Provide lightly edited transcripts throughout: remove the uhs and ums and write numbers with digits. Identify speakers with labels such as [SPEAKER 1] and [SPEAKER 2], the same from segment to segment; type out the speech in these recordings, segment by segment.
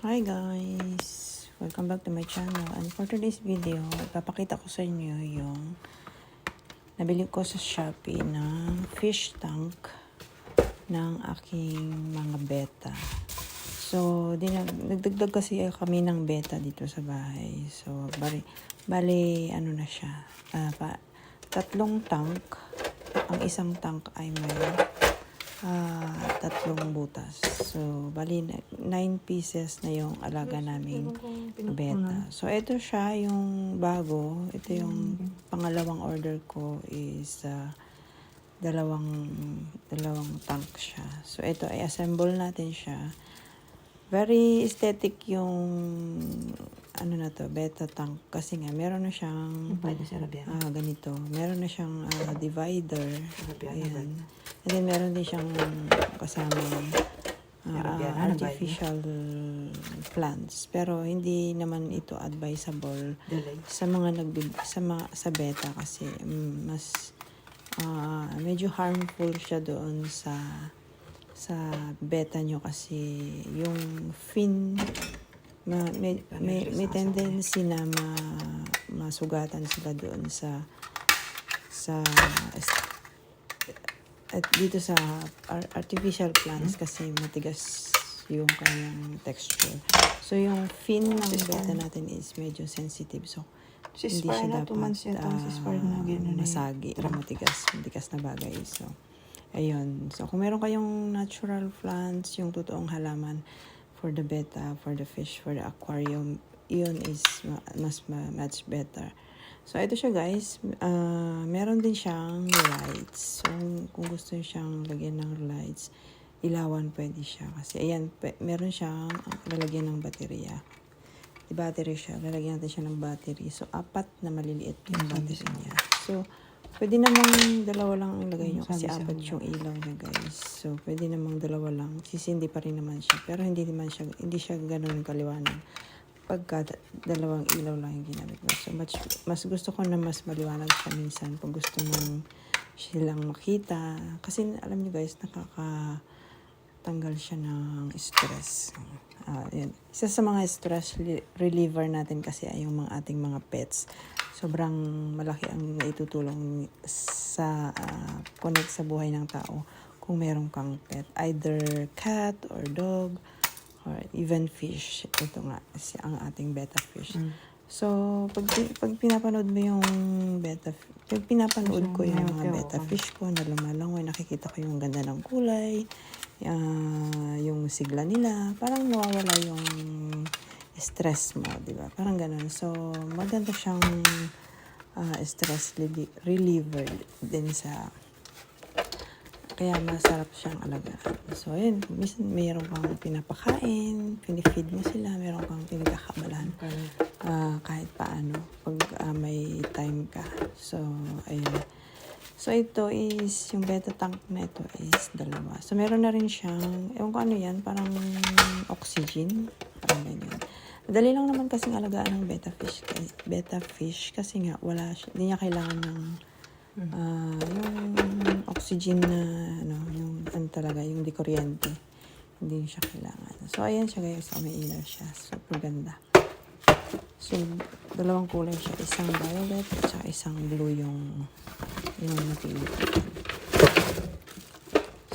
[SPEAKER 1] Hi guys! Welcome back to my channel. And for today's video, ipapakita ko sa inyo yung nabili ko sa Shopee ng fish tank ng aking mga beta. So, nagdagdag kasi kami ng beta dito sa bahay. So, bali ano na siya. Tatlong tank. Ang isang tank ay may tatlong butas. So, bali 9 pieces na yung alaga naming beta. So, ito siya yung bago. Ito yung pangalawang order ko is dalawang tank siya. So, ito ay assemble natin siya. Very aesthetic yung beta tank. Kasi nga, meron na siyang ganito. Meron na siyang divider. Ayan. And then, meron din siyang kasamang artificial plants. Pero, hindi naman ito advisable sa mga sa beta kasi mas medyo harmful siya doon sa beta nyo kasi yung fin may tendency na masugatan sila doon at dito sa artificial plants kasi matigas yung kanyang texture. So yung fin ng beta natin is medyo sensitive. So hindi siya dapat masagi, matigas na bagay. So ayun. So kung meron kayong natural plants, yung totoong halaman for the beta, for the fish, for the aquarium, yun is much better. So, ito siya guys. Meron din siyang lights. So, kung gusto siyang lagyan ng lights, ilawan pwede siya. Kasi, ayan, meron siyang lalagyan ng baterya. Battery siya. Lalagyan natin siya ng battery. So, 4 na maliliit yung battery niya. So, pwede namang dalawa lang ilagay nyo kasi 4 yung ilaw niya guys. So, pwede namang dalawa lang. Sisindi pa rin naman siya. Pero hindi siya ganun kaliwanag pagka dalawang ilaw lang yung ginamit mo. So, mas gusto ko na mas maliwanag siya minsan pag gusto mong silang makita. Kasi alam niyo guys, nakakatanggal siya ng stress. Yun. Isa sa mga stress reliever natin kasi ay yung ating mga pets. Sobrang malaki ang naitutulong sa connect sa buhay ng tao kung meron kang pet. Either cat or dog or even fish. Ito nga, ang ating beta fish. So, pag pinapanood mo yung pinapanood ko yung mga beta fish ko na lumalangoy, nakikita ko yung ganda ng kulay, yung sigla nila, parang nawawala yung stress mo, di ba? Parang ganun. So, maganda siyang stress reliever din kaya masarap siyang alagaan. So, ayun. Minsan mayroon kang pinapakain, pinifeed mo sila, mayroon kang pinagkakabalahan kahit paano pag may time ka. So, ayun. So, ito is, yung beta tank na ito is 2. So, meron na rin siyang, ewan ko ano yan, parang oxygen. Parang ganyan. Madali lang naman kasing alagaan ng beta fish kasi nga, hindi niya kailangan ng yung oxygen na yung talaga yung di kuryente, hindi siya kailangan. So ayan siya guys, may ilaw siya, super ganda. So 2 kulay siya, isang violet at saka isang blue yung napili ko.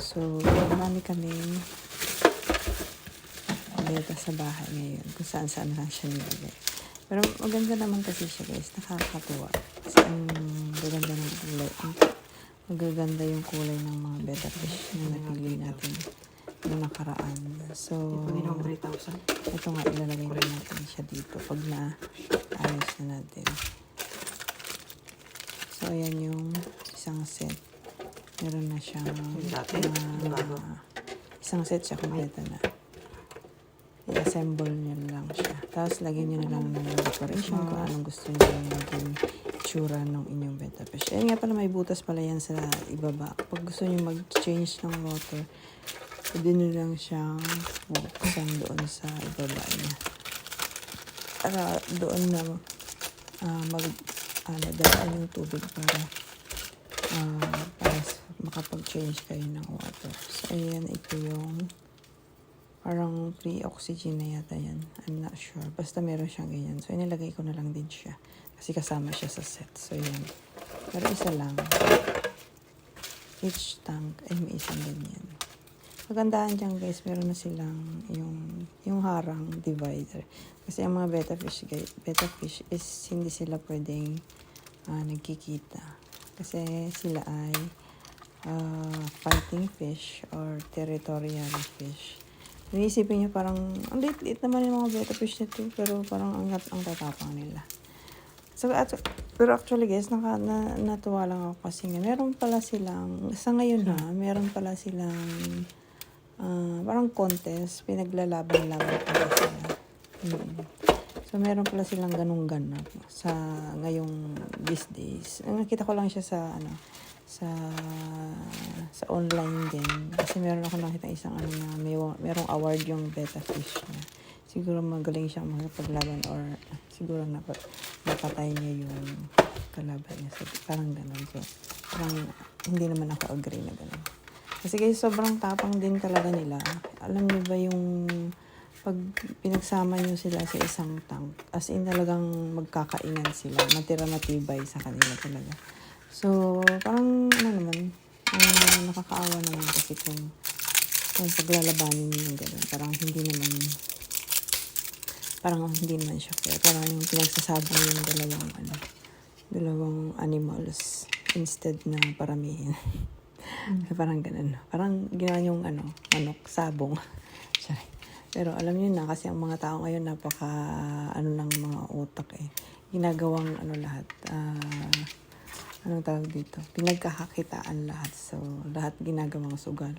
[SPEAKER 1] So marami kaming beta sa bahay ngayon kung saan lang siya nilagay. Pero maganda naman kasi siya guys, nakakatuwa. Kasi ang gaganda ng kulay. Magaganda yung kulay ng mga beta fish na napili natin yung nakaraan. So, ito nga ilalagay na natin siya dito pag na-ayos na natin. So, ayan yung isang set. Meron na siyang isang set siya kompleto na. I-assemble nyo lang siya. Tapos, lagyan nyo na lang ng decoration kung anong gusto nyo maging itsura ng inyong beta fish. Nga pala, may butas pala yan sa ibaba. Pag gusto nyo mag-change ng water, pwede nyo lang siyang buksan doon sa ibaba niya. Para doon na dadaan yung tubig para makapag-change kayo ng water. So, ayan, ito yung Parang pre-oxygen na yata yan. I'm not sure. Basta meron siyang ganyan. So, inilagay ko na lang din siya. Kasi kasama siya sa set. So, yan. Pero isa lang. Each tank ay may isang ganyan. Magandaan dyan guys, meron na silang yung harang divider. Kasi ang mga betta fish is hindi sila pwedeng nagkikita. Kasi sila ay fighting fish or territorial fish. Iniisipin nyo parang, ang liit-liit naman yung mga betta fish nito, pero parang ang tatapang nila. So, pero actually guys, natuwa lang ako kasi nga, meron pala silang, sa ngayon meron pala silang parang contest, pinaglalaban-laban pala sila. So, meron pala silang ganung ganap sa ngayong these days. Nakita ko lang siya sa online din. Kasi meron ako nakita isang na merong award yung betta fish niya. Siguro magaling siyang makapaglaban or siguro napatay niya yung kalaban niya. So, parang ganun. So, parang hindi naman ako agree na ganun. Kasi guys, sobrang tapang din talaga nila. Alam niyo ba yung pag pinagsama niyo sila sa isang tank, as in talagang magkakainan sila. Matibay sa kanila talaga. So, parang nakakaawa naman kasi kung paglalabanin niyo yung gano'n. Parang hindi naman siya fair. Parang yung pinagsasabang yung dalawang animals instead na paramihin. Parang ganun. Parang ginawa yung manok, sabong. Sorry. Pero alam niyo na, kasi ang mga tao ngayon napaka ng mga utak eh. Ginagawang lahat. Anong tawag dito? Pinagkakakitaan lahat. So, lahat ginagawang sugal.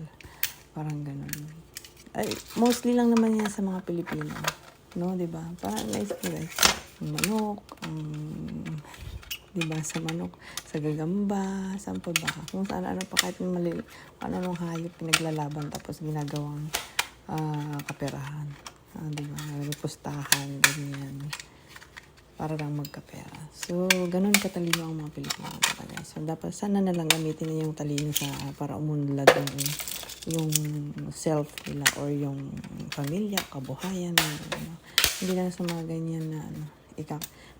[SPEAKER 1] Parang ganun. Ay, mostly lang naman yan sa mga Pilipino. No, diba? Parang nice guys. Ang manok, diba, sa manok, sa gagamba, saan pa ba? Kung saan pa, kahit anong hayop pinaglalaban tapos ginagawang kaperahan. Diba? Pustahan, ganyan. Para lang magkapera. So, ganun katalino ang mga Pilipino talaga. So, dapat sana na lang gamitin na yung talino para umunlad yung self nila or yung pamilya, kabuhayan, hindi lang sa mga ganyan na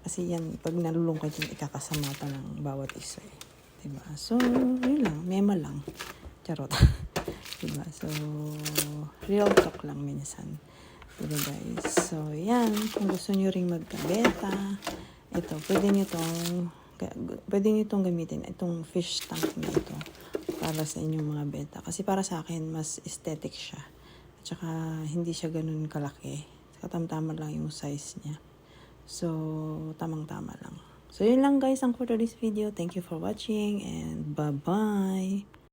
[SPEAKER 1] kasi yan, pag nalulungkot yung ikakasamata ng bawat isa eh. Diba? So, yun lang, mema lang. Charot. Diba? So, real talk lang minsan. Diba guys? So, yan. Kung gusto nyo ring magka-betta, ito, pwede nyo itong gamitin, itong fish tank na ito, para sa inyong mga betta. Kasi para sa akin, mas aesthetic siya. At saka, hindi siya ganun kalaki. Katamtama lang yung size niya. So, tamang-tama lang. So, yun lang guys ang for today's video. Thank you for watching and bye-bye!